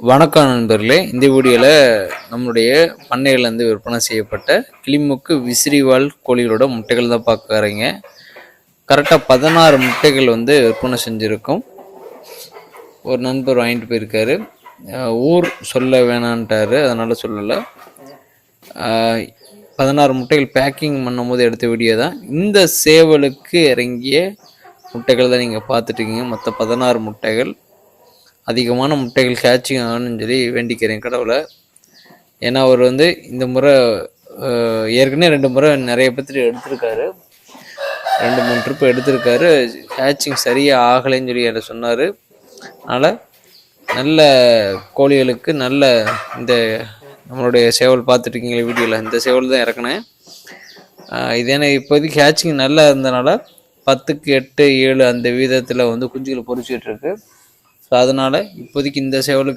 வணக்கம் நண்பர்களே, இந்த வீடியோவில் நம்முடைய பண்ணையிலேருந்து விற்பனை செய்யப்பட்ட கிளிமுக்கு விசிறிவால் கோழிகளோட முட்டைகள் தான் பார்க்குறீங்க. கரெக்டாக 16 முட்டைகள் விற்பனை செஞ்சுருக்கோம். ஒரு நண்பர் வாங்கிட்டு போயிருக்காரு. ஊர் சொல்ல வேணான்ட்டார், அதனால் சொல்லலை. 16 முட்டைகள் பேக்கிங் பண்ணும்போது எடுத்த வீடியோ தான். இந்த சேவலுக்கு இறங்கிய முட்டைகள் தான் நீங்கள் பார்த்துட்ருக்கீங்க. மொத்தம் 16 முட்டைகள். அதிகமான முட்டைகள் கேட்சிங் ஆகணும்னு சொல்லி வேண்டிக்கிறேன் கடவுளை. ஏன்னா அவர் இந்த முறை ஏற்கனவே 2 முறை நிறைய பேர்த்து எடுத்திருக்காரு, 2-3 ட்ரிப் எடுத்திருக்காரு. கேட்சிங் சரியாக ஆகலைன்னு சொல்லி என்கிட்ட சொன்னார். அதனால் நல்ல கோழிகளுக்கு நல்ல இந்த நம்மளுடைய சேவல் பார்த்துட்ருக்கீங்களே வீடியோவில், இந்த சேவல் தான் இறக்குனேன். இது ஏன்னா இப்போதைக்கு கேட்சிங் நல்லா இருந்தனால 10க்கு 8, 7 அந்த வீதத்தில் குஞ்சுகளை பொறிச்சிட்ருக்கு. ஸோ அதனால் இப்போதைக்கு இந்த சேவலுக்கு